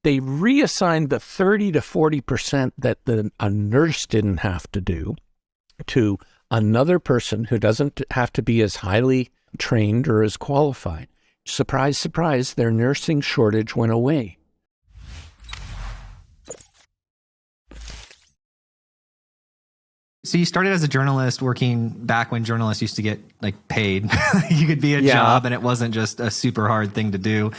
they reassigned the 30 to 40% that a nurse didn't have to do to another person who doesn't have to be as highly trained or as qualified. Surprise, surprise, their nursing shortage went away. So you started as a journalist working back when journalists used to get paid. You could be a job and it wasn't just a super hard thing to do.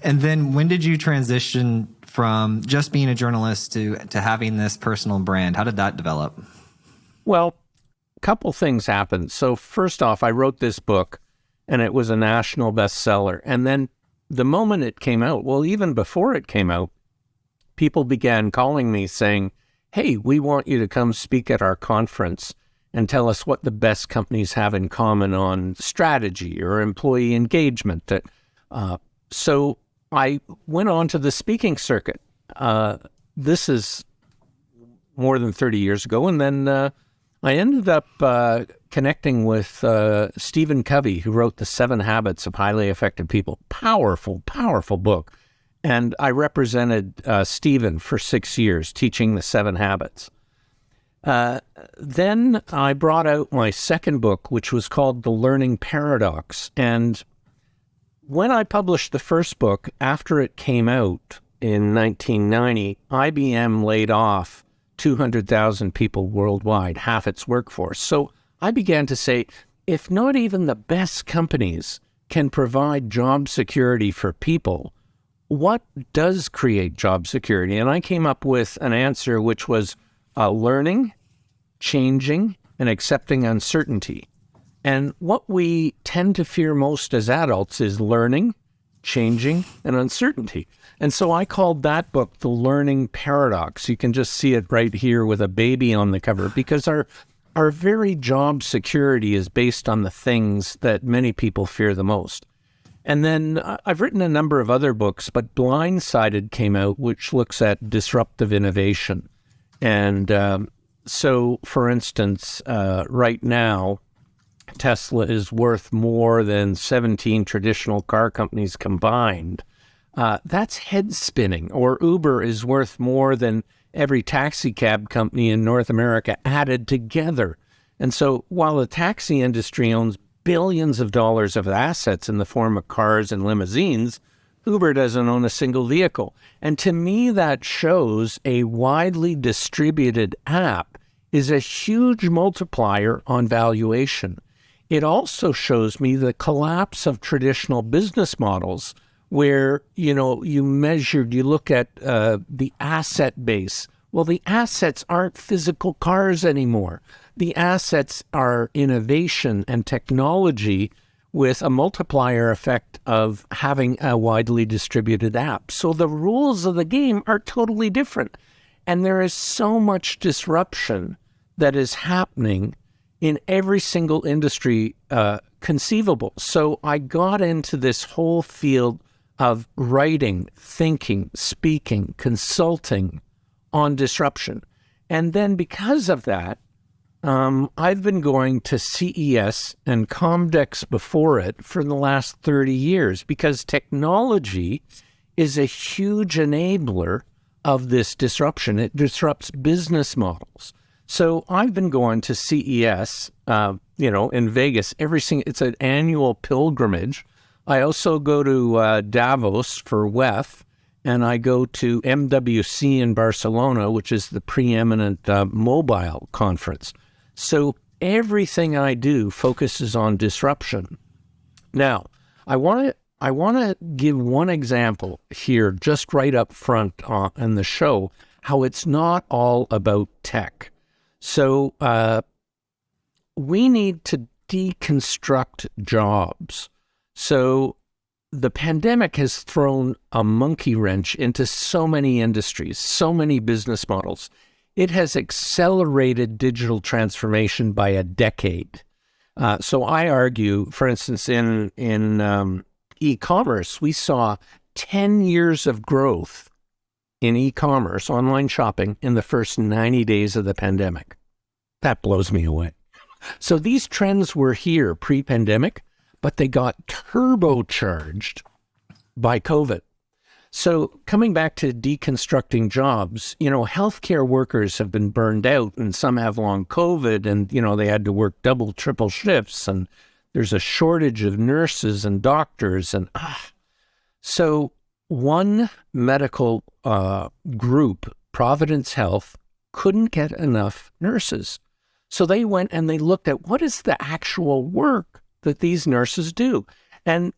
And then when did you transition from just being a journalist to having this personal brand? How did that develop? Well, a couple things happened. So first off, I wrote this book and it was a national bestseller. And then the moment it came out, well, even before it came out, people began calling me saying, hey, we want you to come speak at our conference and tell us what the best companies have in common on strategy or employee engagement. So I went on to the speaking circuit. This is more than 30 years ago. And then I ended up connecting with Stephen Covey, who wrote The 7 Habits of Highly Effective People. Powerful, powerful book. And I represented Stephen for 6 years, teaching the 7 habits. Then I brought out my second book, which was called The Learning Paradox. And when I published the first book, after it came out in 1990, IBM laid off 200,000 people worldwide, half its workforce. So I began to say, if not even the best companies can provide job security for people, what does create job security? And I came up with an answer which was learning, changing, and accepting uncertainty. And what we tend to fear most as adults is learning, changing, and uncertainty. And so I called that book The Learning Paradox. You can just see it right here with a baby on the cover, because our very job security is based on the things that many people fear the most. And then I've written a number of other books, but Blindsided came out, which looks at disruptive innovation. And so, for instance, right now, Tesla is worth more than 17 traditional car companies combined. That's head spinning. Or Uber is worth more than every taxi cab company in North America added together. And so while the taxi industry owns billions of dollars of assets in the form of cars and limousines, Uber doesn't own a single vehicle. And to me, that shows a widely distributed app is a huge multiplier on valuation. It also shows me the collapse of traditional business models where, you look at the asset base. Well, the assets aren't physical cars anymore. The assets are innovation and technology with a multiplier effect of having a widely distributed app. So the rules of the game are totally different. And there is so much disruption that is happening in every single industry conceivable. So I got into this whole field of writing, thinking, speaking, consulting on disruption. And then because of that, I've been going to CES and Comdex before it for the last 30 years because technology is a huge enabler of this disruption. It disrupts business models. So I've been going to CES, in Vegas. It's an annual pilgrimage. I also go to Davos for WEF, and I go to MWC in Barcelona, which is the preeminent mobile conference. So everything I do focuses on disruption. Now, I want to give one example here, just right up front in the show, how it's not all about tech. So we need to deconstruct jobs. So the pandemic has thrown a monkey wrench into so many industries, so many business models. It has accelerated digital transformation by a decade. So I argue, for instance, in e-commerce, we saw 10 years of growth in e-commerce, online shopping, in the first 90 days of the pandemic. That blows me away. So these trends were here pre-pandemic, but they got turbocharged by COVID. So coming back to deconstructing jobs, healthcare workers have been burned out, and some have long COVID, and, they had to work double, triple shifts, and there's a shortage of nurses and doctors. And so one medical group, Providence Health, couldn't get enough nurses. So they went and they looked at what is the actual work that these nurses do. And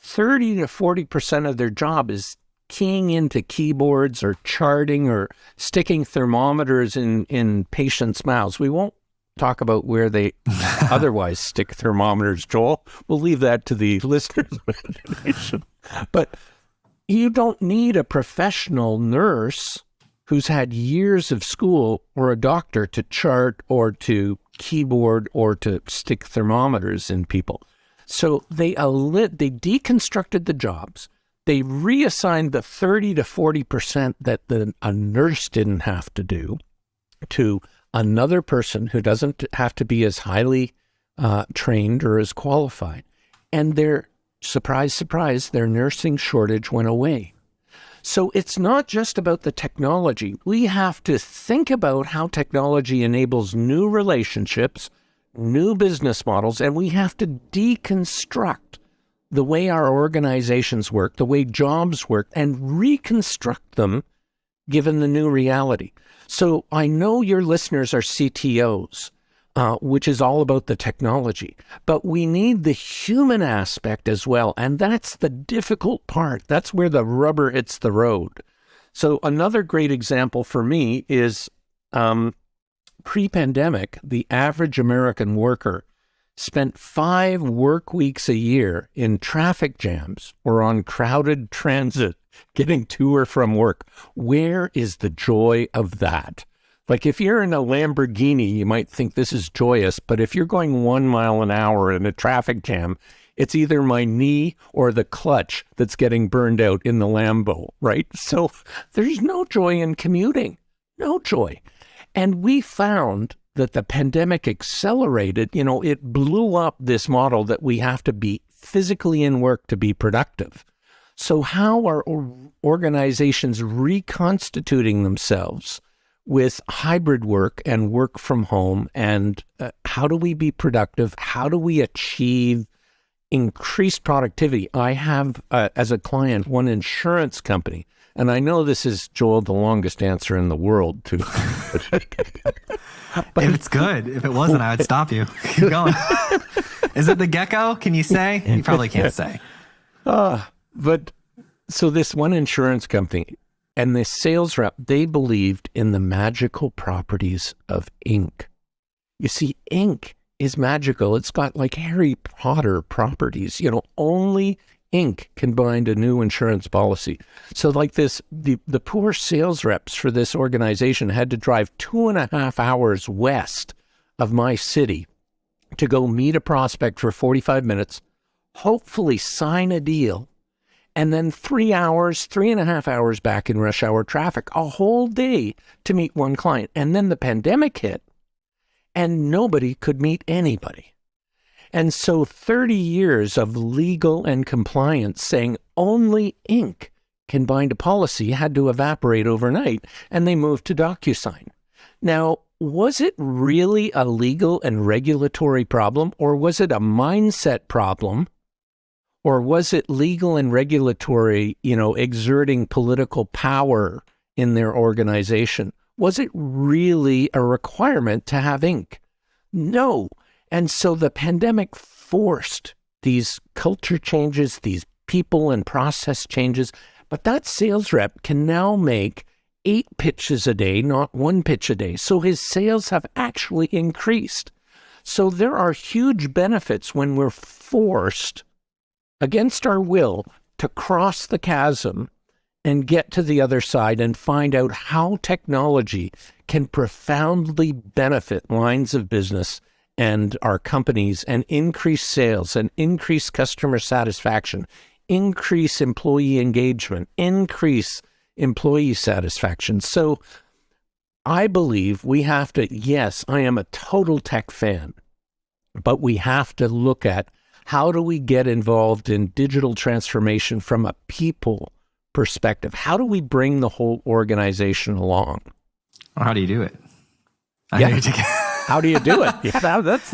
30 to 40% of their job is keying into keyboards or charting or sticking thermometers in patients' mouths. We won't talk about where they otherwise stick thermometers, Joel. We'll leave that to the listeners' imagination. But you don't need a professional nurse who's had years of school or a doctor to chart or to keyboard or to stick thermometers in people. So they deconstructed the jobs. They reassigned the 30 to 40% that a nurse didn't have to do to another person who doesn't have to be as highly trained or as qualified. And their surprise, surprise, their nursing shortage went away. So it's not just about the technology. We have to think about how technology enables new relationships, new business models, and we have to deconstruct the way our organizations work, the way jobs work, and reconstruct them given the new reality. So I know your listeners are CTOs, which is all about the technology, but we need the human aspect as well, and that's the difficult part. That's where the rubber hits the road. So another great example for me is pre-pandemic, the average American worker spent 5 work weeks a year in traffic jams or on crowded transit getting to or from work. Where is the joy of that? Like if you're in a Lamborghini, you might think this is joyous, but if you're going 1 mile an hour in a traffic jam, it's either my knee or the clutch that's getting burned out in the Lambo, right? So there's no joy in commuting, no joy. And we found that the pandemic accelerated, it blew up this model that we have to be physically in work to be productive. So how are organizations reconstituting themselves with hybrid work and work from home? And how do we be productive? How do we achieve increased productivity? I have, as a client, one insurance company. And I know this is, Joel, the longest answer in the world, too. But if it's good. If it wasn't, I would stop you. Keep going. Is it the gecko? Can you say? You probably can't say. But so this one insurance company and this sales rep, they believed in the magical properties of ink. You see, ink is magical. It's got like Harry Potter properties. Only ink can bind a new insurance policy. So like this, the poor sales reps for this organization had to drive 2.5 hours west of my city to go meet a prospect for 45 minutes, hopefully sign a deal, and then 3.5 hours back in rush hour traffic, a whole day to meet one client. And then the pandemic hit and nobody could meet anybody. And so 30 years of legal and compliance saying only ink can bind a policy had to evaporate overnight, and they moved to DocuSign. Now, was it really a legal and regulatory problem, or was it a mindset problem, or was it legal and regulatory, exerting political power in their organization? Was it really a requirement to have ink? No. And so the pandemic forced these culture changes, these people and process changes. But that sales rep can now make 8 pitches a day, not 1 pitch a day. So his sales have actually increased. So there are huge benefits when we're forced, against our will, to cross the chasm and get to the other side and find out how technology can profoundly benefit lines of business and our companies and increase sales and increase customer satisfaction, increase employee engagement, increase employee satisfaction. So I believe we have to, yes, I am a total tech fan, but we have to look at how do we get involved in digital transformation from a people perspective? How do we bring the whole organization along? Or how do you do it? How do you do it? Yeah, that's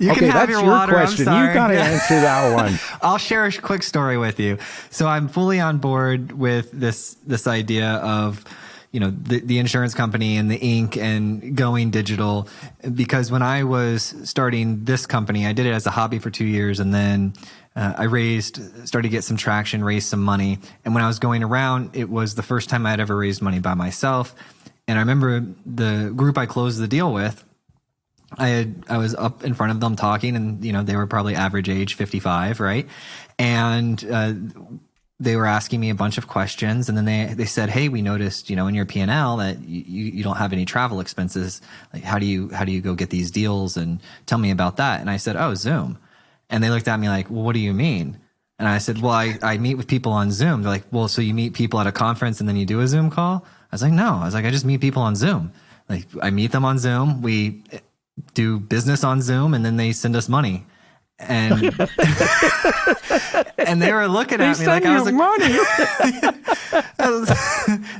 You okay, can have that's your your water. question. You've got to answer that one. I'll share a quick story with you. So I'm fully on board with this idea of, the insurance company and the ink and going digital, because when I was starting this company, I did it as a hobby for 2 years, and then I started to get some traction, raised some money. And when I was going around, it was the first time I had ever raised money by myself. And I remember the group I closed the deal with, I was up in front of them talking, and they were probably average age 55, right? And they were asking me a bunch of questions, and then they said, "Hey, we noticed, in your P&L that you don't have any travel expenses. Like, how do you go get these deals? And tell me about that." And I said, "Oh, Zoom." And they looked at me like, "Well, what do you mean?" And I said, "Well, I meet with people on Zoom." They're like, "Well, so you meet people at a conference and then you do a Zoom call?" I was like, "No." I was like, "I just meet people on Zoom. Like, I meet them on Zoom. We do business on Zoom, and then they send us money." And and they were looking at me like I was like, money.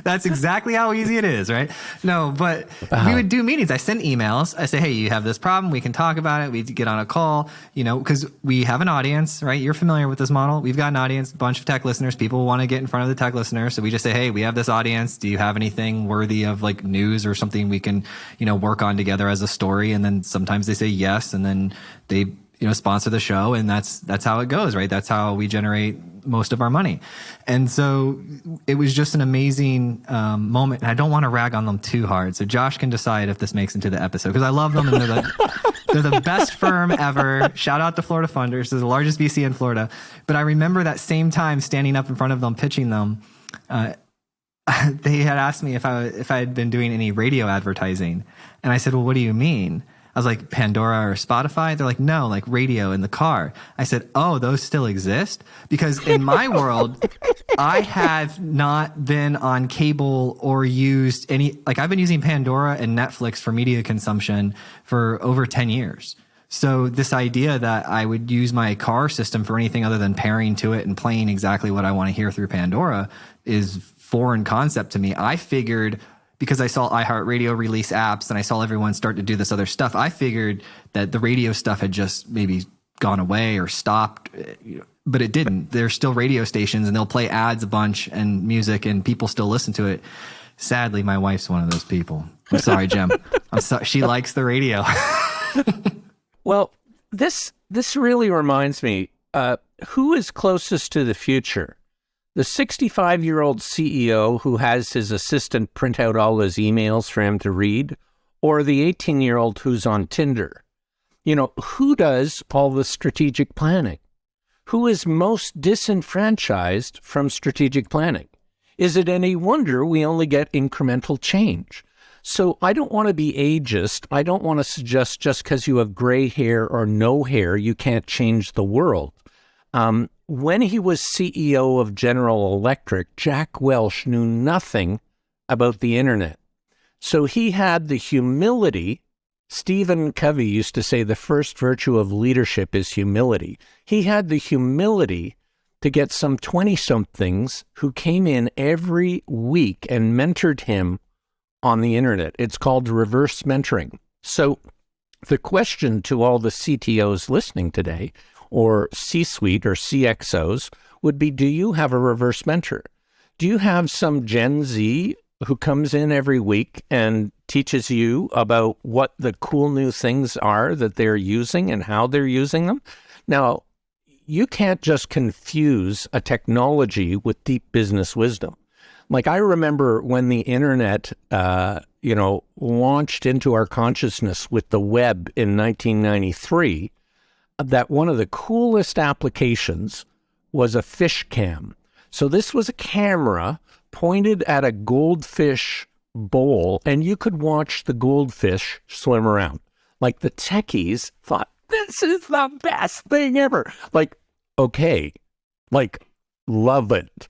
That's exactly how easy it is, right? No, but we would do meetings. I send emails. I say, "Hey, you have this problem. We can talk about it." We get on a call, because we have an audience, right? You're familiar with this model. We've got an audience, a bunch of tech listeners. People want to get in front of the tech listeners. So we just say, "Hey, we have this audience. Do you have anything worthy of like news or something we can, work on together as a story?" And then sometimes they say yes. And then they, sponsor the show, and that's how it goes, right? That's how we generate most of our money. And so it was just an amazing moment. And I don't want to rag on them too hard. So Josh can decide if this makes into the episode, because I love them, and they're the best firm ever. Shout out to Florida Funders. They're the largest VC in Florida. But I remember that same time standing up in front of them, pitching them. They had asked me if I had been doing any radio advertising. And I said, "Well, what do you mean?" I was like, "Pandora or Spotify?" They're like, "No, like radio in the car." I said, "Oh, those still exist?" Because in my world, I have not been on cable or used I've been using Pandora and Netflix for media consumption for over 10 years. So this idea that I would use my car system for anything other than pairing to it and playing exactly what I want to hear through Pandora is foreign concept to me. I figured, because I saw iHeartRadio release apps and I saw everyone start to do this other stuff, I figured that the radio stuff had just maybe gone away or stopped, but it didn't. There's still radio stations, and they'll play ads a bunch and music, and people still listen to it. Sadly, my wife's one of those people. I'm sorry, Jim. I'm sorry. She likes the radio. Well, this really reminds me, who is closest to the future? The 65-year-old CEO who has his assistant print out all his emails for him to read, or the 18-year-old who's on Tinder? Who does all the strategic planning? Who is most disenfranchised from strategic planning? Is it any wonder we only get incremental change? So I don't want to be ageist. I don't want to suggest just because you have gray hair or no hair, you can't change the world. When he was CEO of General Electric, Jack Welch knew nothing about the internet. So he had the humility. Stephen Covey used to say the first virtue of leadership is humility. He had the humility to get some 20-somethings who came in every week and mentored him on the internet. It's called reverse mentoring. So the question to all the CTOs listening today, or C-suite or CXOs, would be, do you have a reverse mentor? Do you have some Gen Z who comes in every week and teaches you about what the cool new things are that they're using and how they're using them? Now, you can't just confuse a technology with deep business wisdom. Like, I remember when the internet, launched into our consciousness with the web in 1993, that one of the coolest applications was a fish cam. So this was a camera pointed at a goldfish bowl, and you could watch the goldfish swim around. Like, the techies thought, this is the best thing ever. Like, okay, like, love it,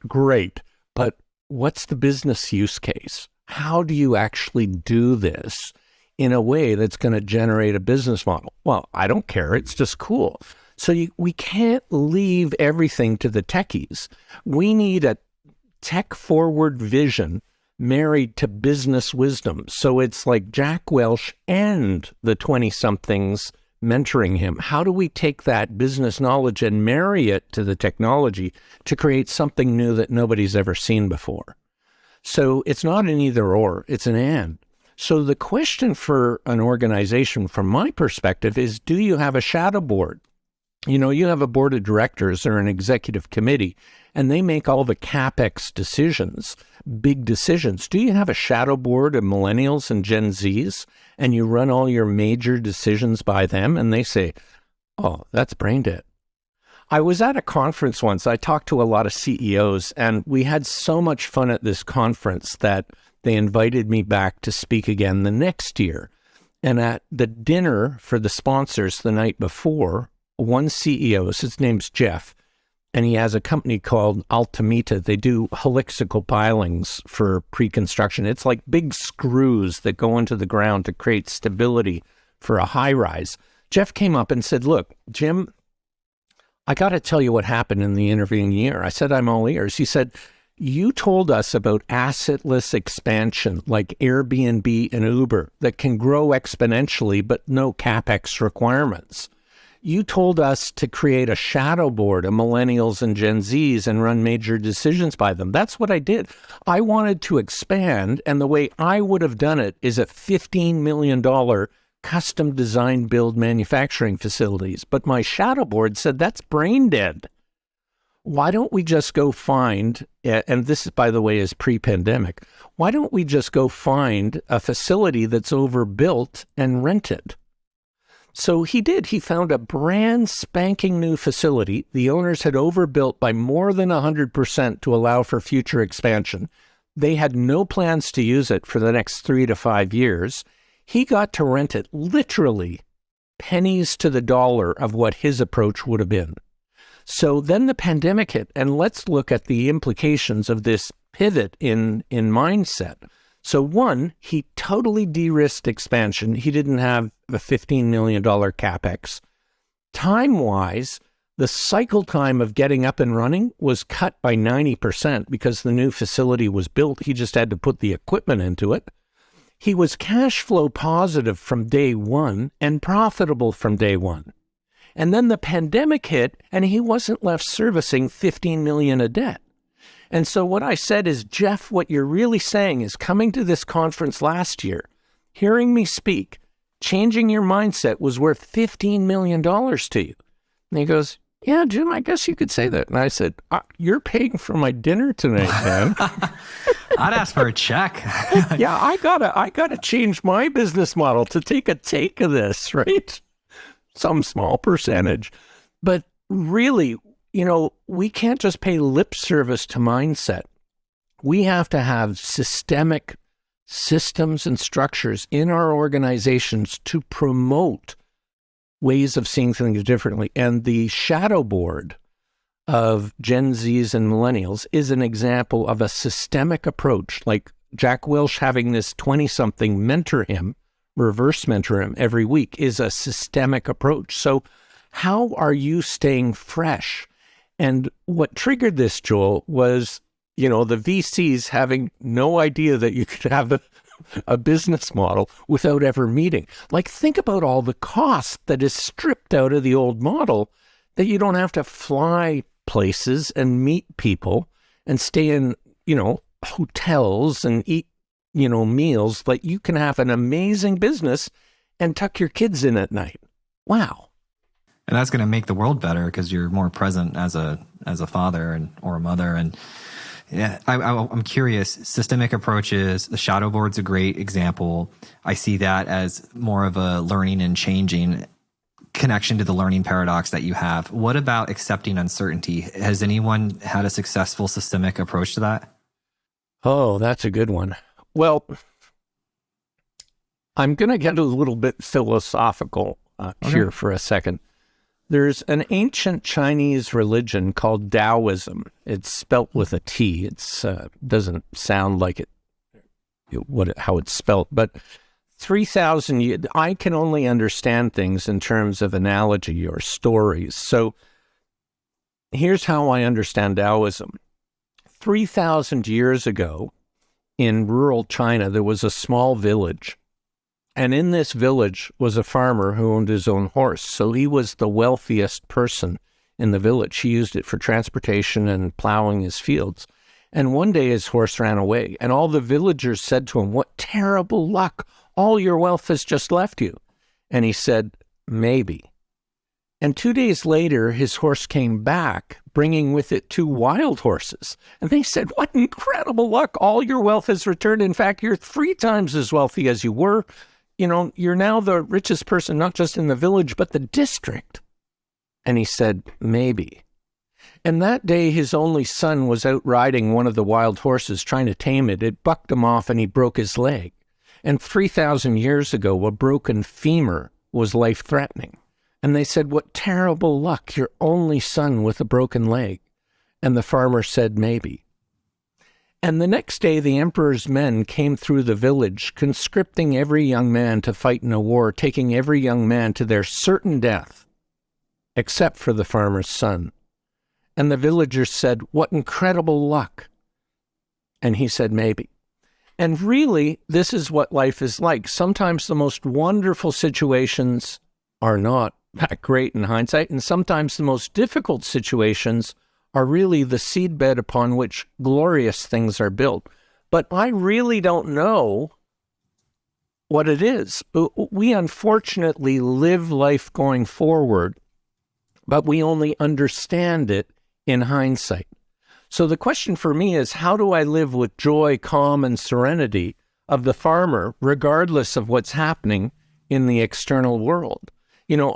great. But what's the business use case? How do you actually do this in a way that's going to generate a business model? Well, I don't care. It's just cool. So we can't leave everything to the techies. We need a tech-forward vision married to business wisdom. So it's like Jack Welch and the 20-somethings mentoring him. How do we take that business knowledge and marry it to the technology to create something new that nobody's ever seen before? So it's not an either or, it's an and. So the question for an organization from my perspective is, do you have a shadow board? You know, you have a board of directors or an executive committee, and they make all the CapEx decisions, big decisions. Do you have a shadow board of millennials and Gen Zs, and you run all your major decisions by them, and they say, oh, that's brain dead. I was at a conference once. I talked to a lot of CEOs, and we had so much fun at this conference that they invited me back to speak again the next year. And at the dinner for the sponsors the night before, one CEO, his name's Jeff, and he has a company called Altamita. They do helixical pilings for pre-construction. It's like big screws that go into the ground to create stability for a high rise. Jeff came up and said, look, Jim, I got to tell you what happened in the intervening year. I said, I'm all ears. He said, you told us about assetless expansion like Airbnb and Uber that can grow exponentially, but no CapEx requirements. You told us to create a shadow board of millennials and Gen Zs and run major decisions by them. That's what I did. I wanted to expand, and the way I would have done it is a $15 million custom design build manufacturing facilities. But my shadow board said, that's brain dead. Why don't we just go find, and this, by the way, is pre-pandemic, why don't we just go find a facility that's overbuilt and rent it? So he did. He found a brand spanking new facility. The owners had overbuilt by more than 100% to allow for future expansion. They had no plans to use it for the next 3 to 5 years. He got to rent it literally pennies to the dollar of what his approach would have been. So then the pandemic hit, and let's look at the implications of this pivot in mindset. So one, he totally de-risked expansion. He didn't have a $15 million CapEx. Time-wise, the cycle time of getting up and running was cut by 90% because the new facility was built. He just had to put the equipment into it. He was cash flow positive from day one and profitable from day one. And then the pandemic hit, and he wasn't left servicing $15 million of debt. And so what I said is, Jeff, what you're really saying is coming to this conference last year, hearing me speak, changing your mindset was worth $15 million to you. And he goes, yeah, Jim, I guess you could say that. And I said, you're paying for my dinner tonight, man. I'd ask for a check. Yeah, I gotta change my business model to take a take of this, right? Some small percentage. But really, you know, we can't just pay lip service to mindset. We have to have systemic systems and structures in our organizations to promote ways of seeing things differently. And the shadow board of Gen Zs and millennials is an example of a systemic approach, like Jack Welch having this 20-something mentor him, reverse mentor him every week, is a systemic approach. So how are you staying fresh? And what triggered this, Joel, was, you know, the VCs having no idea that you could have a business model without ever meeting. Like, think about all the cost that is stripped out of the old model, that you don't have to fly places and meet people and stay in, you know, hotels and eat, you know, meals. Like, you can have an amazing business and tuck your kids in at night. Wow. And that's going to make the world better because you're more present as a father or a mother. And yeah, I'm curious, systemic approaches, the shadow board's a great example. I see that as more of a learning and changing connection to the learning paradox that you have. What about accepting uncertainty? Has anyone had a successful systemic approach to that? Oh, that's a good one. Well, I'm going to get a little bit philosophical here for a second. There's an ancient Chinese religion called Taoism. It's spelt with a T. It's doesn't sound like how it's spelt, but 3,000 years, I can only understand things in terms of analogy or stories. So here's how I understand Taoism. 3,000 years ago in rural China, there was a small village. And in this village was a farmer who owned his own horse. So he was the wealthiest person in the village. He used it for transportation and plowing his fields. And one day his horse ran away. And all the villagers said to him, "What terrible luck. All your wealth has just left you." And he said, "Maybe." And 2 days later, his horse came back, bringing with it 2 wild horses. And they said, "What incredible luck. All your wealth has returned. In fact, you're 3 times as wealthy as you were. You know, you're now the richest person, not just in the village, but the district." And he said, "Maybe." And that day, his only son was out riding one of the wild horses, trying to tame it. It bucked him off and he broke his leg. And 3,000 years ago, a broken femur was life-threatening. And they said, "What terrible luck, your only son with a broken leg." And the farmer said, "Maybe." And the next day, the emperor's men came through the village, conscripting every young man to fight in a war, taking every young man to their certain death, except for the farmer's son. And the villagers said, "What incredible luck." And he said, "Maybe." And really, this is what life is like. Sometimes the most wonderful situations are not that great in hindsight, and sometimes the most difficult situations are really the seedbed upon which glorious things are built. But I really don't know what it is. We unfortunately live life going forward, but we only understand it in hindsight. So the question for me is, how do I live with joy, calm, and serenity of the farmer, regardless of what's happening in the external world? You know,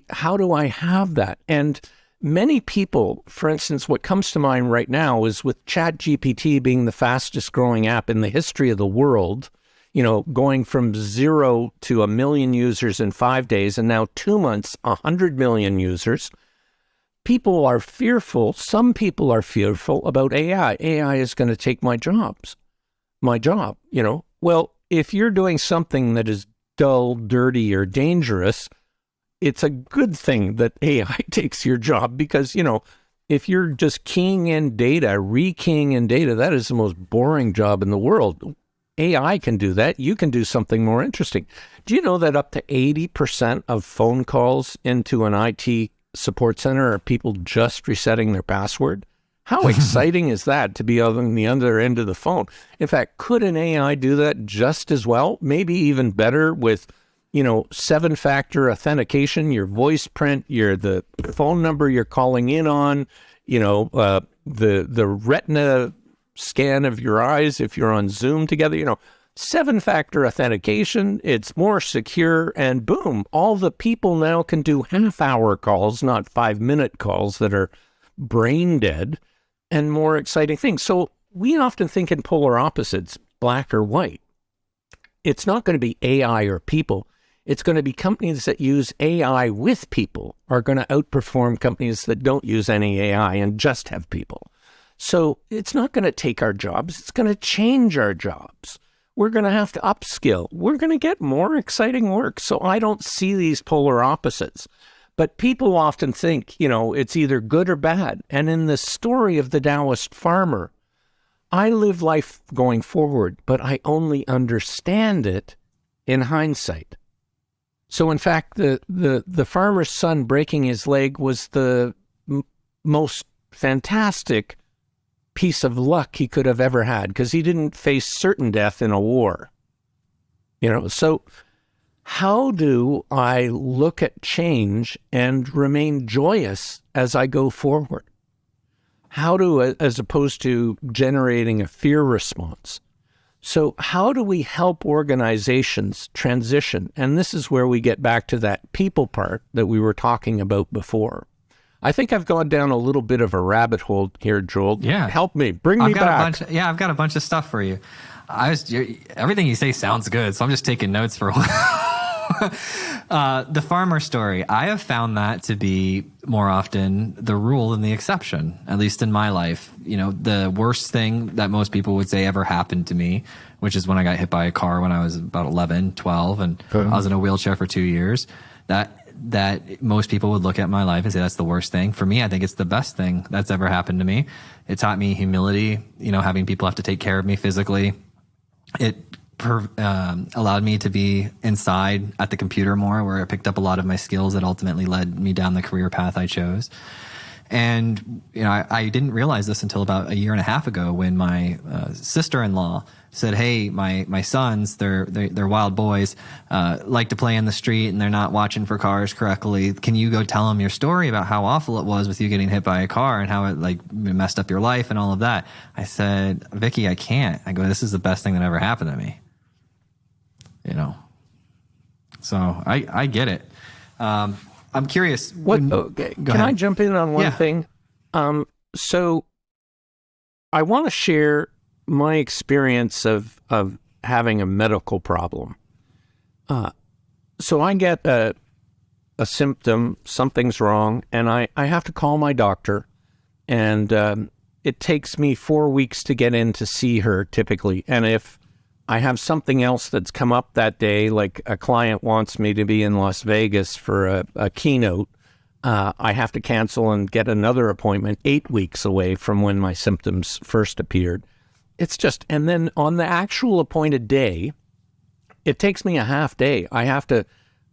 how do I have that? And many people, for instance, what comes to mind right now is with ChatGPT being the fastest growing app in the history of the world, you know, going from 0 to 1 million users in 5 days, and now 2 months, 100 million users. People are fearful. Some people are fearful about AI. AI is going to take my job, you know. Well, if you're doing something that is dull, dirty, or dangerous, it's a good thing that AI takes your job because, you know, if you're just keying in data, rekeying in data, that is the most boring job in the world. AI can do that. You can do something more interesting. Do you know that up to 80% of phone calls into an IT support center are people just resetting their password? How exciting is that to be on the other end of the phone? In fact, could an AI do that just as well? Maybe even better with, you know, 7-factor authentication, your voice print, the phone number you're calling in on, you know, the retina scan of your eyes if you're on Zoom together, you know, 7-factor authentication, it's more secure, and boom, all the people now can do half-hour calls, not 5-minute calls that are brain dead, and more exciting things. So we often think in polar opposites, black or white. It's not going to be AI or people. It's going to be companies that use AI with people are going to outperform companies that don't use any AI and just have people. So it's not going to take our jobs. It's going to change our jobs. We're going to have to upskill. We're going to get more exciting work. So I don't see these polar opposites. But people often think, you know, it's either good or bad. And in the story of the Taoist farmer, I live life going forward, but I only understand it in hindsight. So in fact, the farmer's son breaking his leg was the most fantastic piece of luck he could have ever had, because he didn't face certain death in a war. You know, so how do I look at change and remain joyous as I go forward? How as opposed to generating a fear response? So how do we help organizations transition? And this is where we get back to that people part that we were talking about before. I think I've gone down a little bit of a rabbit hole here, Joel. Yeah. Help me. Bring me back. I've got a bunch of stuff for you. Everything you say sounds good, so I'm just taking notes for a while. The farmer story, I have found that to be more often the rule than the exception, at least in my life. You know, the worst thing that most people would say ever happened to me, which is when I got hit by a car when I was about 11, 12, and I was in a wheelchair for 2 years. That most people would look at my life and say that's the worst thing. For me, I think it's the best thing that's ever happened to me. It taught me humility, you know, having people have to take care of me physically. It allowed me to be inside at the computer more, where I picked up a lot of my skills that ultimately led me down the career path I chose. And, you know, I didn't realize this until about a year and a half ago when my sister-in-law said, hey, my sons, they're wild boys, like to play in the street and they're not watching for cars correctly. Can you go tell them your story about how awful it was with you getting hit by a car and how it like messed up your life and all of that? I said, Vicky, I can't. I go, this is the best thing that ever happened to me. You know, so I get it. I'm curious. Can I jump in on one thing? So I want to share my experience of having a medical problem. So I get a symptom, something's wrong, and I have to call my doctor, and it takes me 4 weeks to get in to see her typically. And if I have something else that's come up that day, like a client wants me to be in Las Vegas for a keynote, I have to cancel and get another appointment 8 weeks away from when my symptoms first appeared. It's just, and then on the actual appointed day, it takes me a half day. I have to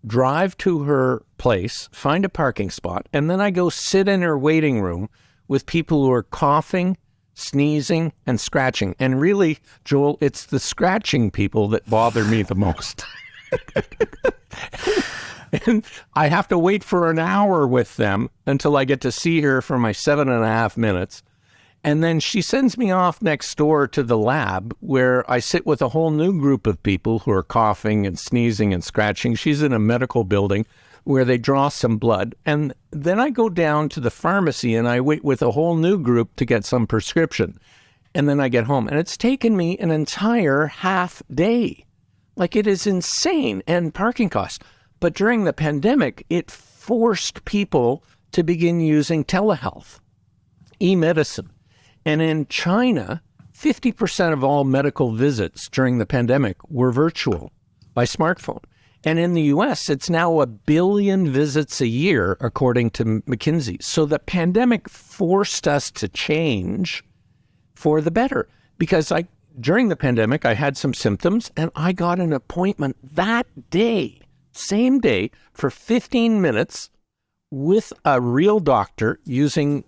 drive to her place, find a parking spot, and then I go sit in her waiting room with people who are coughing, sneezing, and scratching. And really, Joel, it's the scratching people that bother me the most. And I have to wait for an hour with them until I get to see her for my 7.5 minutes. And then she sends me off next door to the lab where I sit with a whole new group of people who are coughing and sneezing and scratching. She's in a medical building where they draw some blood. And then I go down to the pharmacy and I wait with a whole new group to get some prescription. And then I get home. And it's taken me an entire half day. Like, it is insane. And parking costs. But during the pandemic, it forced people to begin using telehealth, e-medicine. And in China, 50% of all medical visits during the pandemic were virtual by smartphone. And in the US, it's now 1 billion visits a year, according to McKinsey. So the pandemic forced us to change for the better. Because during the pandemic, I had some symptoms and I got an appointment that day, same day, for 15 minutes with a real doctor using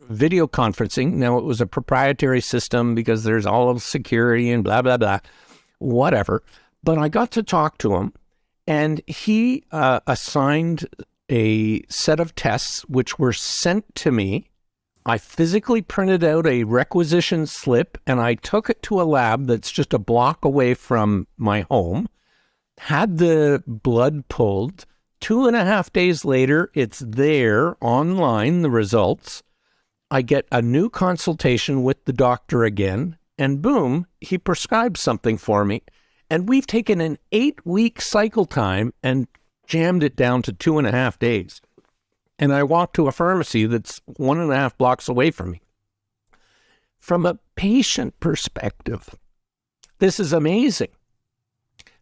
video conferencing. Now, it was a proprietary system because there's all of security and blah, blah, blah, whatever. But I got to talk to him. And he assigned a set of tests which were sent to me. I physically printed out a requisition slip and I took it to a lab that's just a block away from my home, had the blood pulled. 2.5 days later, it's there online, the results. I get a new consultation with the doctor again, and boom, he prescribed something for me. And we've taken an 8-week cycle time and jammed it down to 2.5 days. And I walk to a pharmacy that's 1.5 blocks away from me. From a patient perspective, this is amazing.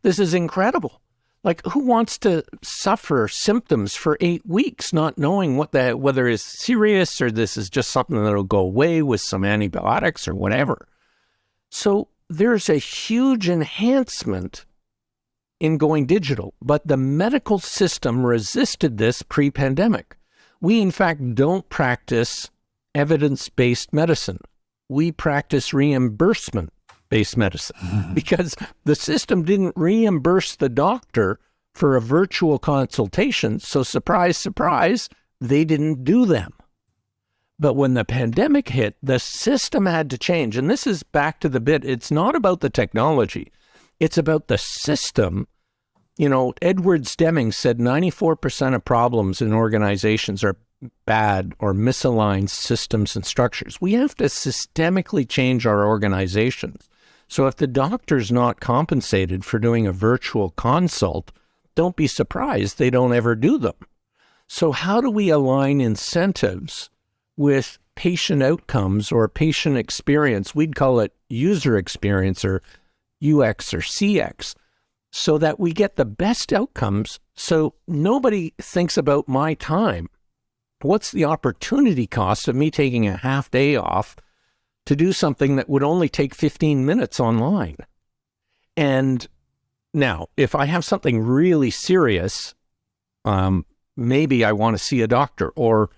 This is incredible. Like, who wants to suffer symptoms for 8 weeks, not knowing whether it's serious or this is just something that'll go away with some antibiotics or whatever. So there's a huge enhancement in going digital, but the medical system resisted this pre-pandemic. We, in fact, don't practice evidence-based medicine. We practice reimbursement-based medicine because the system didn't reimburse the doctor for a virtual consultation. So surprise, surprise, they didn't do them. But when the pandemic hit, the system had to change. And this is back to the bit. It's not about the technology. It's about the system. You know, Edward Deming said 94% of problems in organizations are bad or misaligned systems and structures. We have to systemically change our organizations. So if the doctor's not compensated for doing a virtual consult, don't be surprised they don't ever do them. So how do we align incentives with patient outcomes or patient experience? We'd call it user experience or UX or CX, so that we get the best outcomes so nobody thinks about my time. What's the opportunity cost of me taking a half day off to do something that would only take 15 minutes online? And now, if I have something really serious, maybe I want to see a doctor, or,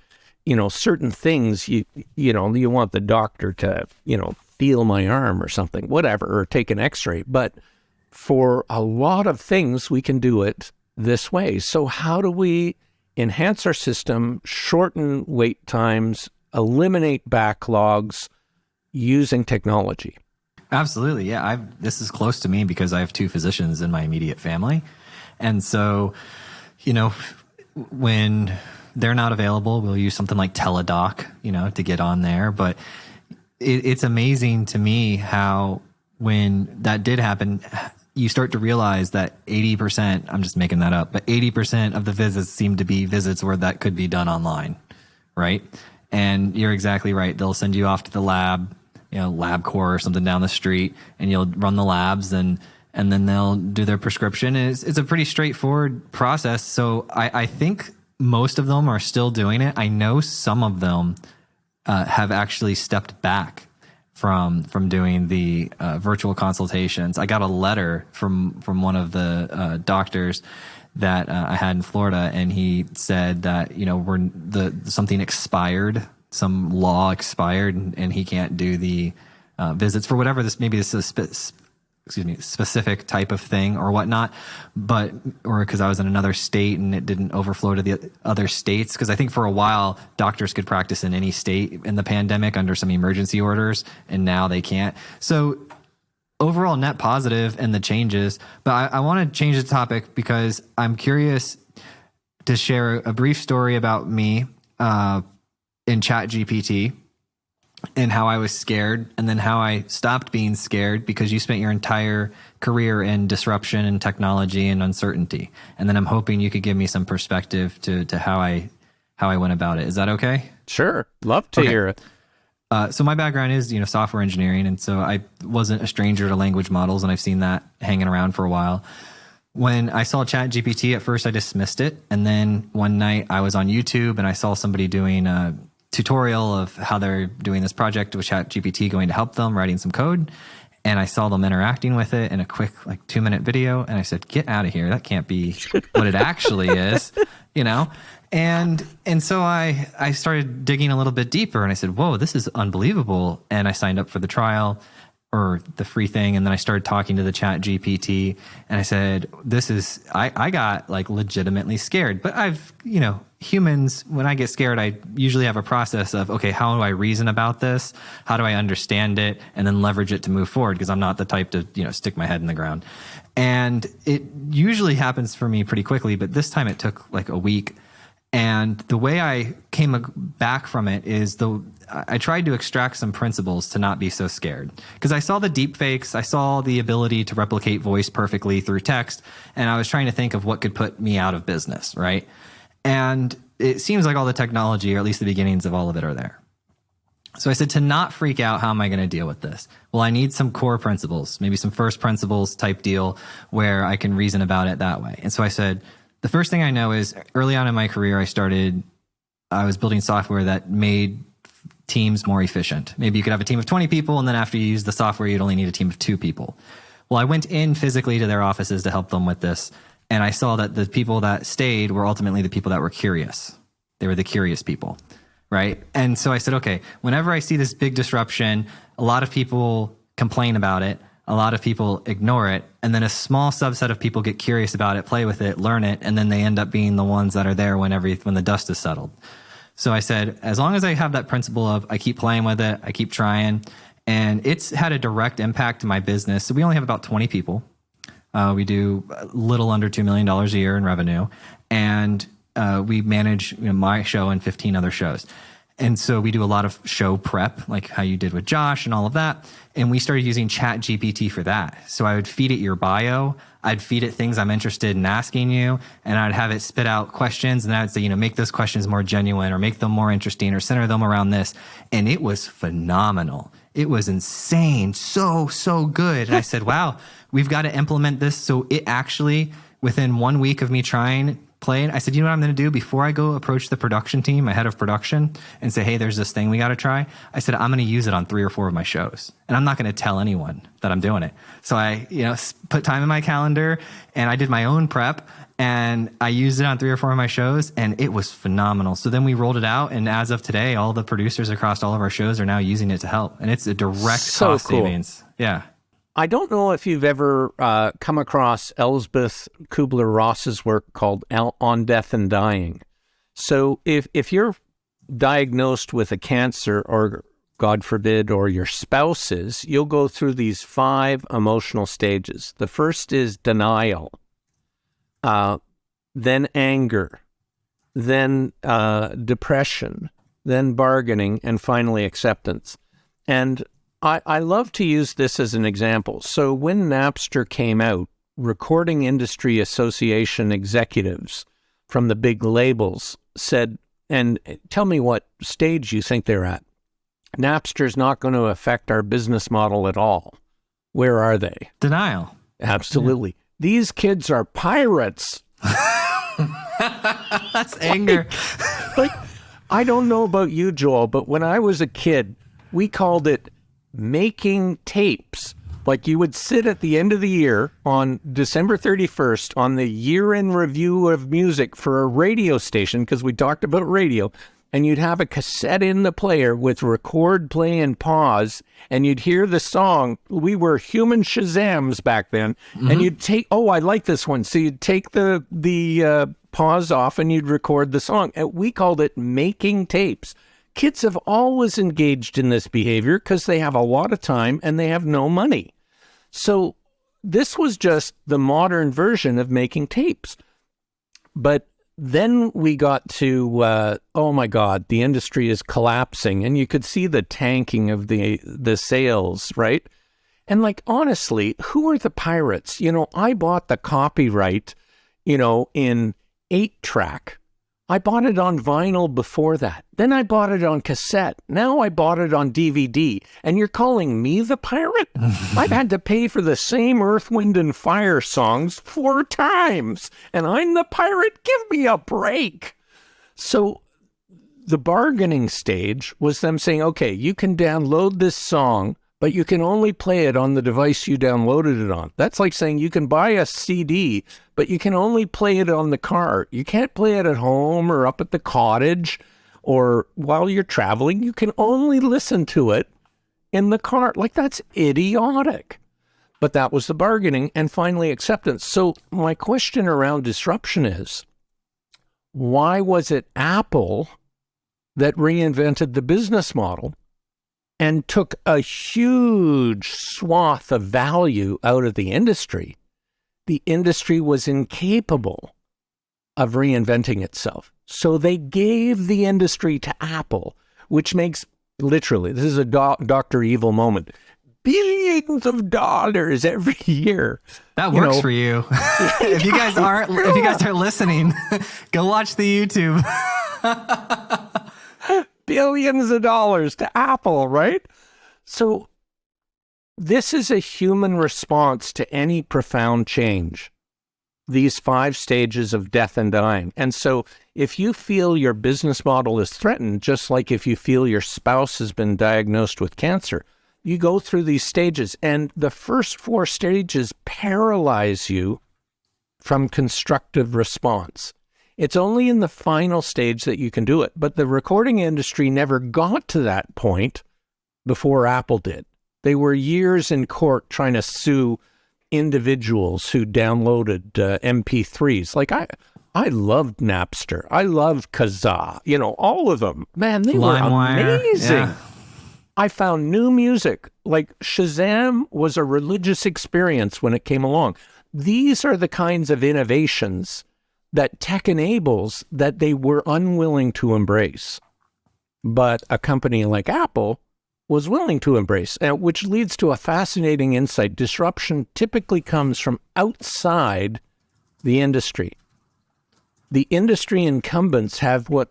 certain things, you want the doctor to, feel my arm or something, whatever, or take an x-ray. But for a lot of things, we can do it this way. So how do we enhance our system, shorten wait times, eliminate backlogs using technology? Absolutely. Yeah. This is close to me because I have 2 physicians in my immediate family. And so, when they're not available, we'll use something like Teledoc, to get on there. But it's amazing to me how when that did happen, you start to realize that 80%, I'm just making that up, but 80% of the visits seem to be visits where that could be done online, right? And you're exactly right. They'll send you off to the lab, LabCorp or something down the street, and you'll run the labs and then they'll do their prescription. And it's a pretty straightforward process. So I think most of them are still doing it. I know some of them have actually stepped back from doing the virtual consultations. I got a letter from one of the doctors that I had in Florida, and he said that something expired, some law expired, and he can't do the visits for whatever this is specific type of thing or whatnot, or because I was in another state and it didn't overflow to the other states. Because I think for a while doctors could practice in any state in the pandemic under some emergency orders, and now they can't. So overall net positive in the changes, but I want to change the topic because I'm curious to share a brief story about me in ChatGPT. And how I was scared, and then how I stopped being scared because you spent your entire career in disruption and technology and uncertainty. And then I'm hoping you could give me some perspective to how I went about it. Is that okay? Sure. Love to hear it. So my background is, software engineering. And so I wasn't a stranger to language models, and I've seen that hanging around for a while. When I saw ChatGPT, at first I dismissed it. And then one night I was on YouTube and I saw somebody doing a tutorial of how they're doing this project with ChatGPT, going to help them writing some code. And I saw them interacting with it in a quick 2-minute video. And I said, get out of here. That can't be what it actually is, And so I started digging a little bit deeper, and I said, whoa, this is unbelievable. And I signed up for the trial or the free thing. And then I started talking to the ChatGPT, and I said, I got legitimately scared. But humans, when I get scared, I usually have a process of, okay, how do I reason about this? How do I understand it? And then leverage it to move forward, because I'm not the type to, stick my head in the ground. And it usually happens for me pretty quickly, but this time it took a week. And the way I came back from it is I tried to extract some principles to not be so scared, because I saw the deep fakes. I saw the ability to replicate voice perfectly through text. And I was trying to think of what could put me out of business, right? And it seems like all the technology, or at least the beginnings of all of it, are there. So I said, to not freak out, how am I going to deal with this? Well, I need some core principles, maybe some first principles type deal where I can reason about it that way. And so I said, the first thing I know is early on in my career, I was building software that made teams more efficient. Maybe you could have a team of 20 people, and then after you use the software, you'd only need a team of 2 people. Well, I went in physically to their offices to help them with this. And I saw that the people that stayed were ultimately the people that were curious. They were the curious people, right? And so I said, okay, whenever I see this big disruption, a lot of people complain about it. A lot of people ignore it. And then a small subset of people get curious about it, play with it, learn it, and then they end up being the ones that are there when the dust is settled. So I said, as long as I have that principle of I keep playing with it, I keep trying, and it's had a direct impact to my business. So we only have about 20 people. We do a little under $2 million a year in revenue, and we manage my show and 15 other shows. And so we do a lot of show prep, like how you did with Josh and all of that. And we started using Chat GPT for that. So I would feed it your bio. I'd feed it things I'm interested in asking you, and I'd have it spit out questions. And I'd say, make those questions more genuine, or make them more interesting, or center them around this. And it was phenomenal. It was insane. So good. And I said, wow, we've got to implement this. So it actually, within 1 week of me playing, I said, you know what I'm going to do before I go approach the production team, my head of production, and say, hey, there's this thing we got to try. I said, I'm going to use it on 3 or 4 of my shows, and I'm not going to tell anyone that I'm doing it. So I, put time in my calendar, and I did my own prep, and I used it on 3 or 4 of my shows, and it was phenomenal. So then we rolled it out, and as of today, all the producers across all of our shows are now using it to help, and it's a direct cost savings. Yeah. I don't know if you've ever come across Elsbeth Kubler-Ross's work called On Death and Dying. So if you're diagnosed with a cancer, or God forbid, or your spouse is, you'll go through these 5 emotional stages. The first is denial, then anger, then depression, then bargaining, and finally acceptance. And I love to use this as an example. So when Napster came out, Recording Industry Association executives from the big labels said, and tell me what stage you think they're at. Napster's not going to affect our business model at all. Where are they? Denial. Absolutely. Yeah. These kids are pirates. That's anger. Like, I don't know about you, Joel, but when I was a kid, we called it making tapes. Like, you would sit at the end of the year on December 31st on the year-end review of music for a radio station, because we talked about radio, and you'd have a cassette in the player with record, play, and pause, and you'd hear the song. We were human Shazams back then, and you'd take, I like this one. So you'd take the pause off and you'd record the song. And we called it making tapes. Kids have always engaged in this behavior because they have a lot of time and they have no money. So this was just the modern version of making tapes. But then we got to, oh my God, the industry is collapsing, and you could see the tanking of the sales, right? And like, honestly, who are the pirates? I bought the copyright, in 8-track. I bought it on vinyl before that. Then I bought it on cassette. Now I bought it on DVD. And you're calling me the pirate? I've had to pay for the same Earth, Wind, and Fire songs 4 times. And I'm the pirate? Give me a break. So the bargaining stage was them saying, okay, you can download this song, but you can only play it on the device you downloaded it on. That's like saying you can buy a CD, but you can only play it on the car. You can't play it at home or up at the cottage or while you're traveling. You can only listen to it in the car. Like, that's idiotic. But that was the bargaining, and finally acceptance. So my question around disruption is, why was it Apple that reinvented the business model and took a huge swath of value out of the industry? The industry was incapable of reinventing itself. So they gave the industry to Apple, which makes, literally, this is a Dr. Evil moment, billions of dollars every year. That works for you. If you guys aren't listening, go watch the YouTube. Billions of dollars to Apple, right? So this is a human response to any profound change, these 5 stages of death and dying. And so if you feel your business model is threatened, just like if you feel your spouse has been diagnosed with cancer, you go through these stages, and the first 4 stages paralyze you from constructive response. It's only in the final stage that you can do it. But the recording industry never got to that point before Apple did. They were years in court trying to sue individuals who downloaded MP3s. Like, I loved Napster. I loved Kazaa. All of them. Man, they were amazing. Yeah. I found new music. Like, Shazam was a religious experience when it came along. These are the kinds of innovations that tech enables that they were unwilling to embrace. but a company like Apple was willing to embrace, which leads to a fascinating insight. Disruption typically comes from outside the industry. The industry incumbents have what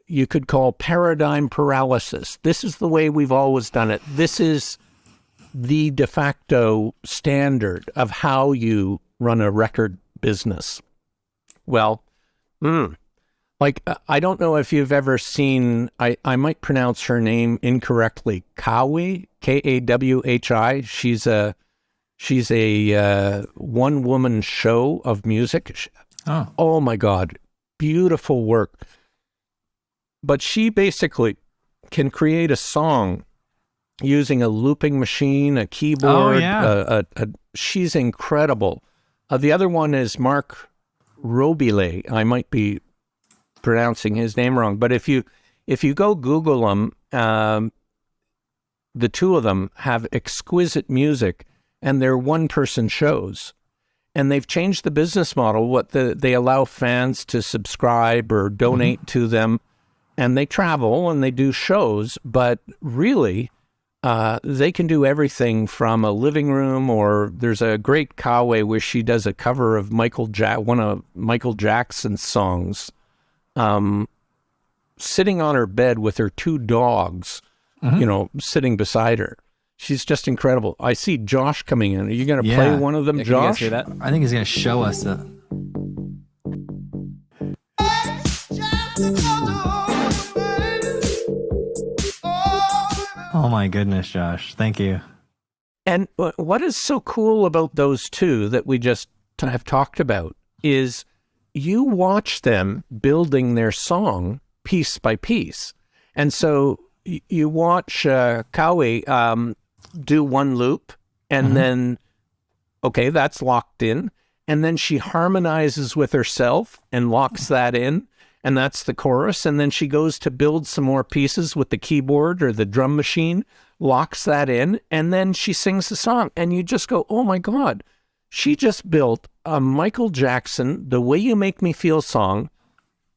you could call paradigm paralysis. This is the way we've always done it. This is the de facto standard of how you run a record business. Well, I don't know if you've ever seen, I might pronounce her name incorrectly, Kawhi, Kawhi. She's a one-woman show of music. Oh my God, beautiful work. But she basically can create a song using a looping machine, a keyboard. She's incredible. The other one is Mark Robile. I might be pronouncing his name wrong, but if you go Google them, the two of them have exquisite music, and they're one-person shows. And they've changed the business model. They allow fans to subscribe or donate to them, and they travel and they do shows. But really, they can do everything from a living room, or there's a great Kawe where she does a cover of one of Michael Jackson's songs, sitting on her bed with her two dogs, sitting beside her. She's just incredible. I see Josh coming in. Are you going to play one of them, Josh? Can you guys hear that? I think he's going to show us. Oh my goodness, Josh. Thank you. And what is so cool about those two that we just have talked about is you watch them building their song piece by piece. And so you watch Kawi do one loop, and then, okay, that's locked in. And then she harmonizes with herself and locks that in, and that's the chorus. And then she goes to build some more pieces with the keyboard or the drum machine, locks that in, and then she sings the song. And you just go, oh my God, she just built a Michael Jackson, The Way You Make Me Feel song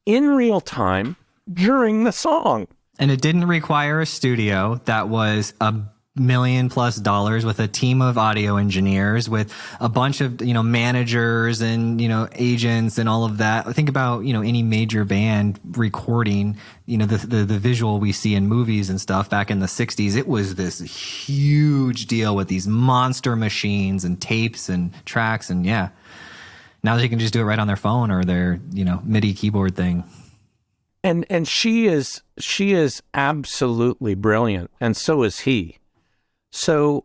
in real time during the song. And it didn't require a studio that was $1 million+ with a team of audio engineers, with a bunch of, managers and, agents and all of that. Think about, any major band recording, the visual we see in movies and stuff back in the 60s. It was this huge deal with these monster machines and tapes and tracks. And now they can just do it right on their phone or their, MIDI keyboard thing. And she is absolutely brilliant, and so is he. So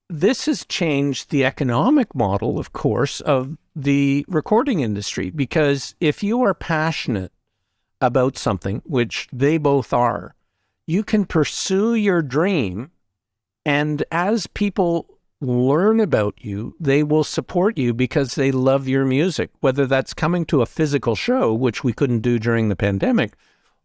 this has changed the economic model, of course, of the recording industry, because if you are passionate about something, which they both are, you can pursue your dream, and as people learn about you, they will support you because they love your music, whether that's coming to a physical show, which we couldn't do during the pandemic,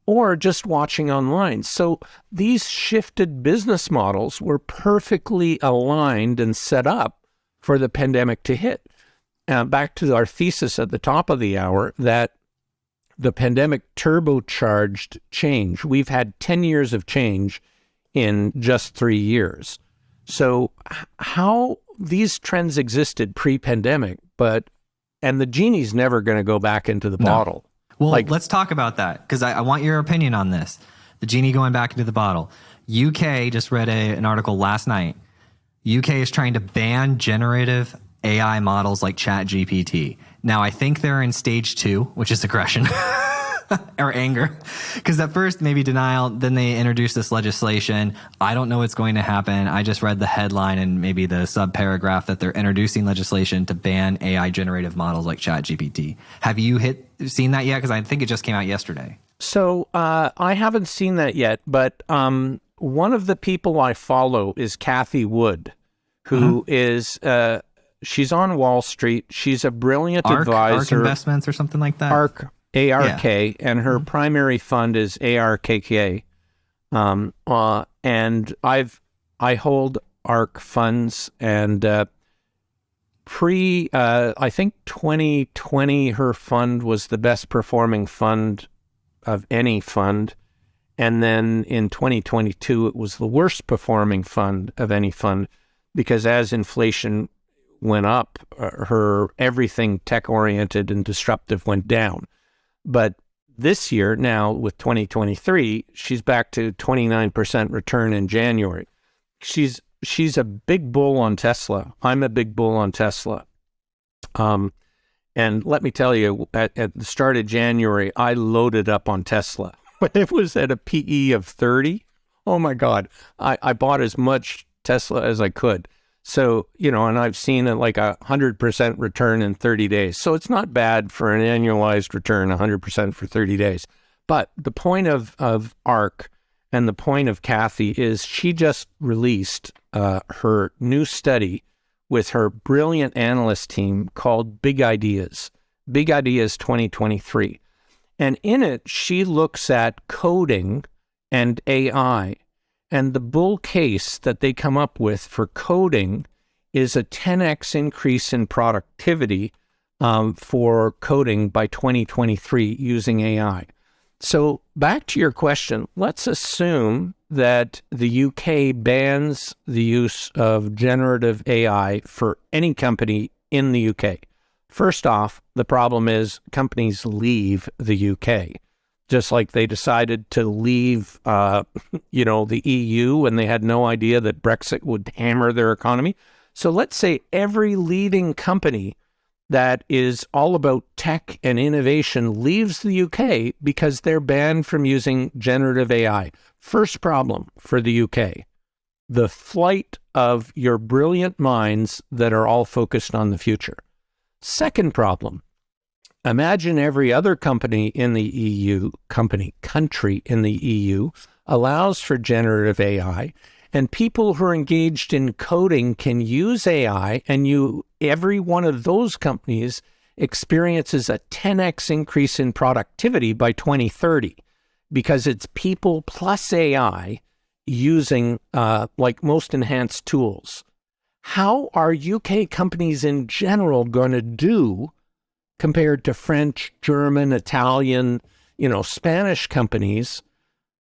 or just watching online. So these shifted business models were perfectly aligned and set up for the pandemic to hit. Back to our thesis at the top of the hour, that the pandemic turbocharged change. We've had 10 years of change in just 3 years. So how these trends existed pre-pandemic, and the genie's never going to go back into the bottle. Well, let's talk about that, because I want your opinion on this. The genie going back into the bottle. UK just read an article last night. UK is trying to ban generative AI models like ChatGPT. Now, I think they're in stage 2, which is aggression or anger, because at first maybe denial, then they introduced this legislation. I don't know what's going to happen. I just read the headline and maybe the sub paragraph that they're introducing legislation to ban AI generative models like ChatGPT. Have you seen that yet? Because I think it just came out yesterday. So I haven't seen that yet, but one of the people I follow is Cathie Wood, who is she's on Wall Street. She's a brilliant advisor. ARK Investments or something like that. ARK, and her primary fund is ARKK. And I hold ARK funds, and I think 2020, her fund was the best performing fund of any fund. And then in 2022, it was the worst performing fund of any fund because as inflation went up, her everything tech-oriented and disruptive went down. But this year, now with 2023, she's back to 29% return in January. She's a big bull on Tesla. I'm a big bull on Tesla. And let me tell you, at the start of January, I loaded up on Tesla. When it was at a PE of 30, oh my God, I bought as much Tesla as I could. So, and I've seen like 100% return in 30 days. So it's not bad for an annualized return, 100% for 30 days. But the point of ARC and the point of Kathy is she just released her new study with her brilliant analyst team called Big Ideas 2023. And in it, she looks at coding and AI. And the bull case that they come up with for coding is a 10x increase in productivity for coding by 2023 using AI. So back to your question, let's assume that the UK bans the use of generative AI for any company in the UK. First off, the problem is companies leave the UK, just like they decided to leave, the EU and they had no idea that Brexit would hammer their economy. So let's say every leading company that is all about tech and innovation leaves the UK because they're banned from using generative AI. First problem for the UK, the flight of your brilliant minds that are all focused on the future. Second problem, imagine every other company in the EU, country in the EU allows for generative AI, and people who are engaged in coding can use AI, and every one of those companies experiences a 10x increase in productivity by 2030 because it's people plus AI using like most enhanced tools. How are UK companies in general going to do compared to French, German, Italian, Spanish companies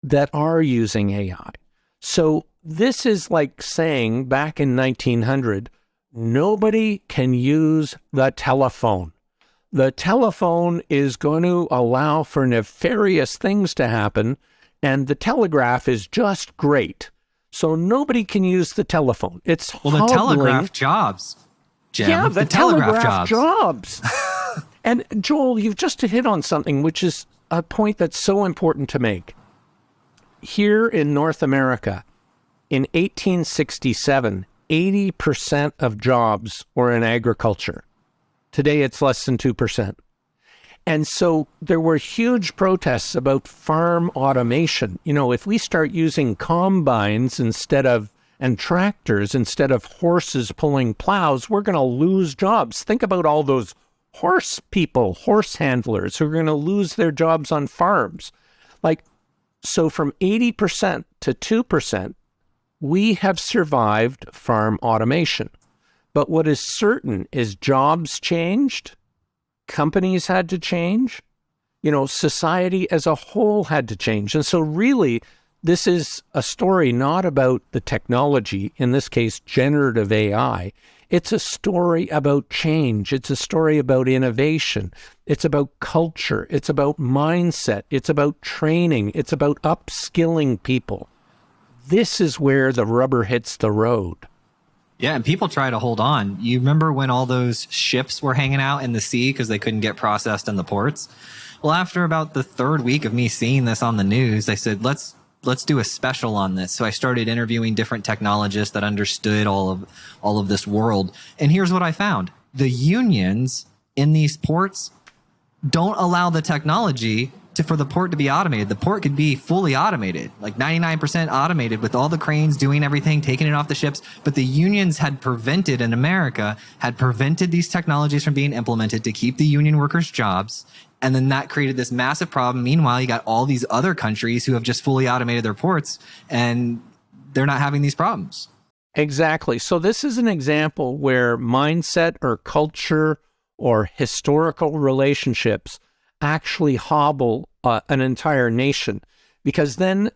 that are using AI? So this is like saying back in 1900, nobody can use the telephone. The telephone is going to allow for nefarious things to happen, and the telegraph is just great. So nobody can use the telephone. It's the telegraph jobs, Jim. Yeah, the telegraph jobs. And Joel, you've just hit on something, which is a point that's so important to make. Here in North America, in 1867, 80% of jobs were in agriculture. Today, it's less than 2%. And so there were huge protests about farm automation. If we start using combines and tractors instead of horses pulling plows, we're going to lose jobs. Think about all those horse handlers who are going to lose their jobs on farms. So from 80% to 2%, we have survived farm automation. But what is certain is jobs changed. Companies had to change, society as a whole had to change. And so really, this is a story not about the technology, in this case, generative AI. It's a story about change. It's a story about innovation. It's about culture. It's about mindset. It's about training. It's about upskilling people. This is where the rubber hits the road. Yeah, and people try to hold on. You remember when all those ships were hanging out in the sea because they couldn't get processed in the ports? Well, after about the third week of me seeing this on the news, I said, let's do a special on this. So I started interviewing different technologists that understood all of this world. And here's what I found. The unions in these ports don't allow the technology for the port to be automated. The port could be fully automated, like 99% automated with all the cranes doing everything, taking it off the ships. But the unions had prevented these technologies from being implemented to keep the union workers' jobs. And then that created this massive problem. Meanwhile, you got all these other countries who have just fully automated their ports and they're not having these problems. Exactly. So this is an example where mindset or culture or historical relationships actually hobble an entire nation. because then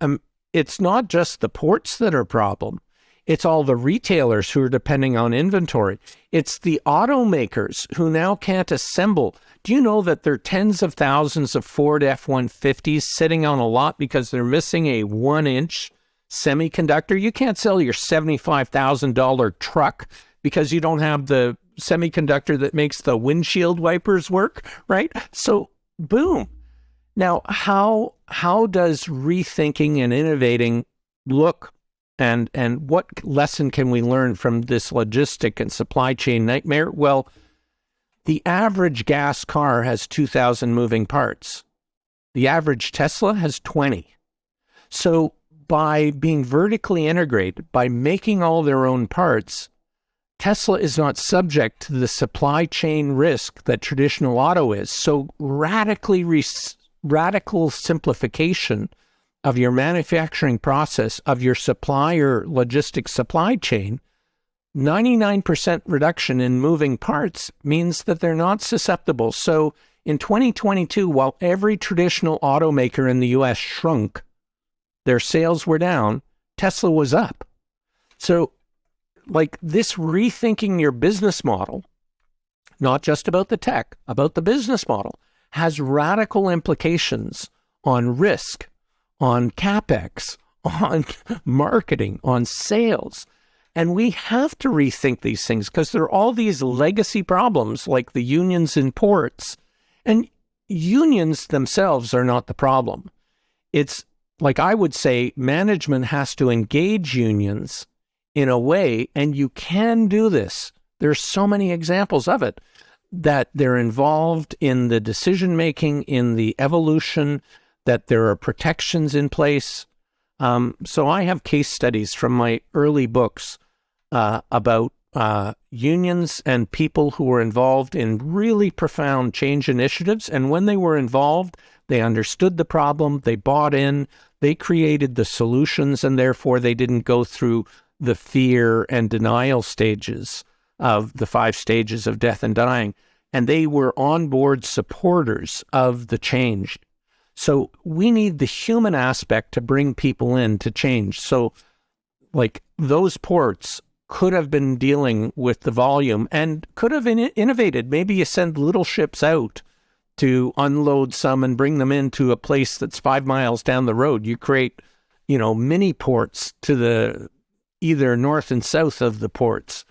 it's not just the ports that are a problem. It's all the retailers who are depending on inventory. It's the automakers who now can't assemble. Do you know that there are tens of thousands of Ford F-150s sitting on a lot because they're missing a 1-inch semiconductor? You can't sell your $75,000 truck because you don't have the semiconductor that makes the windshield wipers work, right? So, boom. Now, how does rethinking and innovating look? And what lesson can we learn from this logistic and supply chain nightmare? Well, the average gas car has 2,000 moving parts. The average Tesla has 20. So by being vertically integrated, by making all their own parts, Tesla is not subject to the supply chain risk that traditional auto is. So radical simplification of your manufacturing process, of your supplier logistics supply chain, 99% reduction in moving parts means that they're not susceptible. So in 2022, while every traditional automaker in the US shrunk, their sales were down, Tesla was up. So like this rethinking your business model, not just about the tech, about the business model, has radical implications on risk, on CapEx, on marketing, on sales. And we have to rethink these things because there are all these legacy problems like the unions in ports. And unions themselves are not the problem. It's like I would say management has to engage unions in a way, and you can do this. There's so many examples of it, that they're involved in the decision-making, in the evolution, that there are protections in place. So I have case studies from my early books about unions and people who were involved in really profound change initiatives. And when they were involved, they understood the problem, they bought in, they created the solutions, and therefore they didn't go through the fear and denial stages of the 5 stages of death and dying. And they were onboard supporters of the change. So we need the human aspect to bring people in to change. So like those ports could have been dealing with the volume and could have innovated. Maybe you send little ships out to unload some and bring them into a place that's 5 miles down the road. You create, mini ports to the either north and south of the ports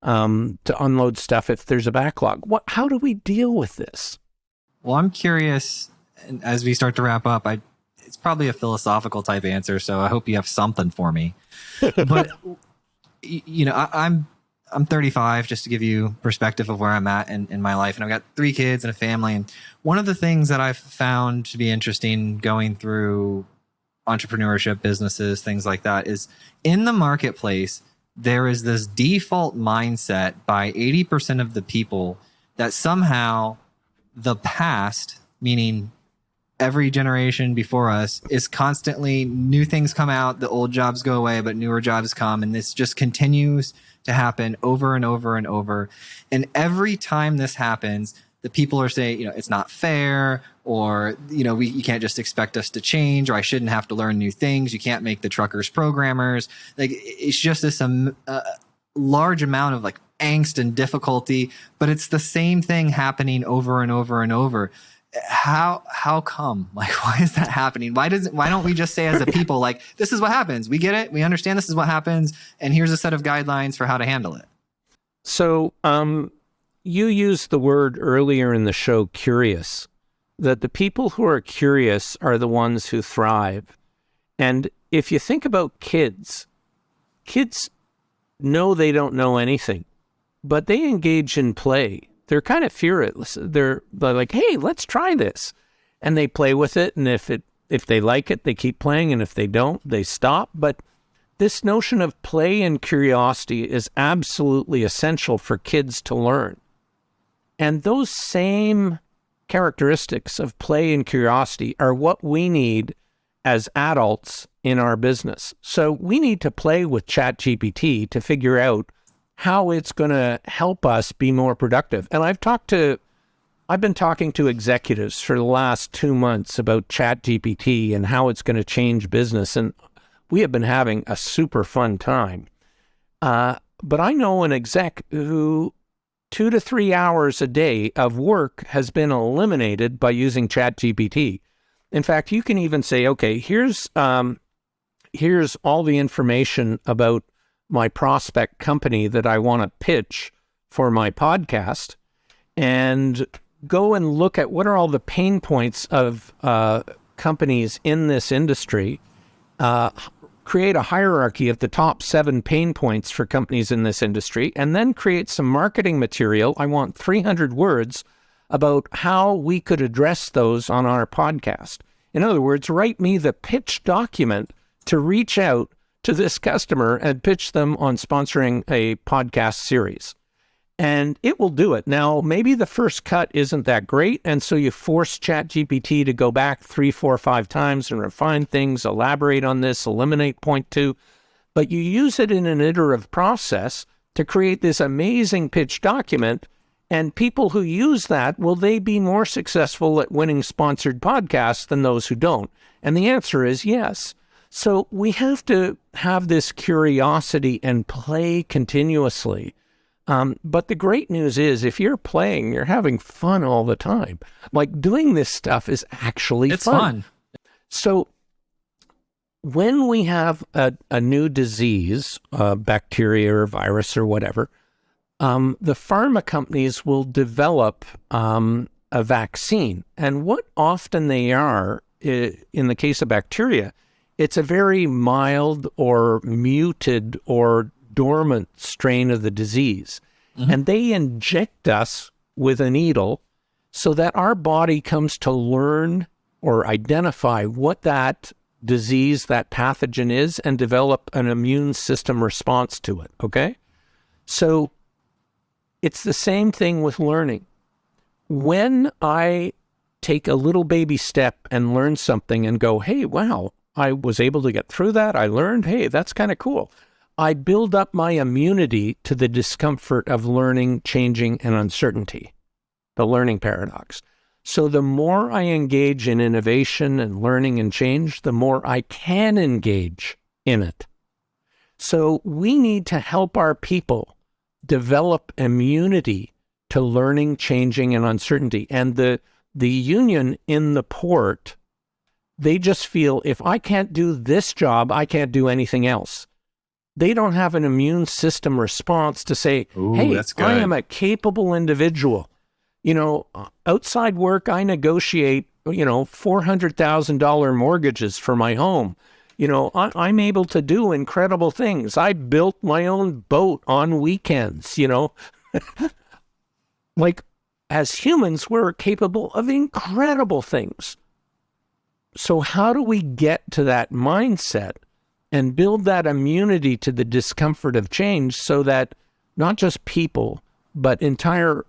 to unload stuff if there's a backlog. How do we deal with this? Well, I'm curious, and as we start to wrap up, it's probably a philosophical type answer, so I hope you have something for me. But I'm 35, just to give you perspective of where I'm at in my life, and I've got 3 kids and a family. And one of the things that I've found to be interesting going through entrepreneurship, businesses, things like that, is in the marketplace, there is this default mindset by 80% of the people that somehow the past, meaning every generation before us, is constantly new things come out, the old jobs go away, but newer jobs come. And this just continues to happen over and over and over. And every time this happens, the people are saying, it's not fair, or, you can't just expect us to change, or I shouldn't have to learn new things. You can't make the truckers programmers. Like, it's just this large amount of like angst and difficulty, but it's the same thing happening over and over and over. How come? Like, why is that happening? Why don't we just say as a people, like, this is what happens. We get it. We understand this is what happens. And here's a set of guidelines for how to handle it. So, you used the word earlier in the show, curious, that the people who are curious are the ones who thrive. And if you think about kids know they don't know anything, but they engage in play. They're kind of fearless. They're like, hey, let's try this. And they play with it. And if they like it, they keep playing. And if they don't, they stop. But this notion of play and curiosity is absolutely essential for kids to learn. And those same characteristics of play and curiosity are what we need as adults in our business. So we need to play with ChatGPT to figure out how it's going to help us be more productive. And I've talked to I've been talking to executives for the last 2 months about ChatGPT and how it's going to change business, and we have been having a super fun time. But I know an exec who 2 to 3 hours a day of work has been eliminated by using ChatGPT. In fact, you can even say, okay, here's all the information about my prospect company that I want to pitch for my podcast, and go and look at what are all the pain points of companies in this industry, create a hierarchy of the top 7 pain points for companies in this industry, and then create some marketing material. I want 300 words about how we could address those on our podcast. In other words, write me the pitch document to reach out to this customer and pitch them on sponsoring a podcast series. And it will do it. Now, maybe the first cut isn't that great, and so you force ChatGPT to go back 3, 4, 5 times and refine things, elaborate on this, eliminate point 2. But you use it in an iterative process to create this amazing pitch document, and people who use that, will they be more successful at winning sponsored podcasts than those who don't? And the answer is yes. So we have to have this curiosity and play continuously. But the great news is, if you're playing, you're having fun all the time. Like, doing this stuff is actually It's fun. So when we have a new disease, bacteria or virus or whatever, the pharma companies will develop a vaccine. And what often they are, in the case of bacteria, it's a very mild or muted or dormant strain of the disease. Mm-hmm. And they inject us with a needle so that our body comes to learn or identify what that disease, that pathogen is, and develop an immune system response to it, okay? So it's the same thing with learning. When I take a little baby step and learn something and go, hey, wow, I was able to get through that, I learned, hey, that's kind of cool. I build up my immunity to the discomfort of learning, changing, and uncertainty, the learning paradox. So the more I engage in innovation and learning and change, the more I can engage in it. So we need to help our people develop immunity to learning, changing, and uncertainty. And the union in the port, they just feel, if I can't do this job, I can't do anything else. They don't have an immune system response to say, hey, I am a capable individual. You know, outside work, I negotiate, $400,000 mortgages for my home. You know, I'm able to do incredible things. I built my own boat on weekends, Like, as humans, we're capable of incredible things. So how do we get to that mindset and build that immunity to the discomfort of change so that not just people, but entire,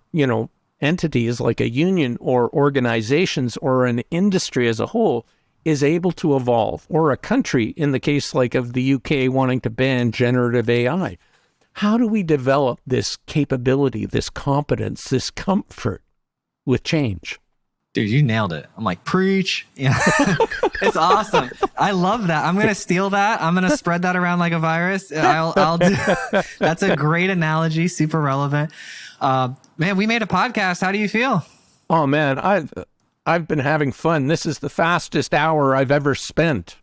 entities like a union or organizations or an industry as a whole is able to evolve, or a country in the case like of the UK wanting to ban generative AI? How do we develop this capability, this competence, this comfort with change? Dude, you nailed it. I'm like, preach. Yeah. It's awesome. I love that. I'm going to steal that. I'm going to spread that around like a virus. I'll do. That's a great analogy. Super relevant. Man, we made a podcast. How do you feel? Oh man, I've been having fun. This is the fastest hour I've ever spent.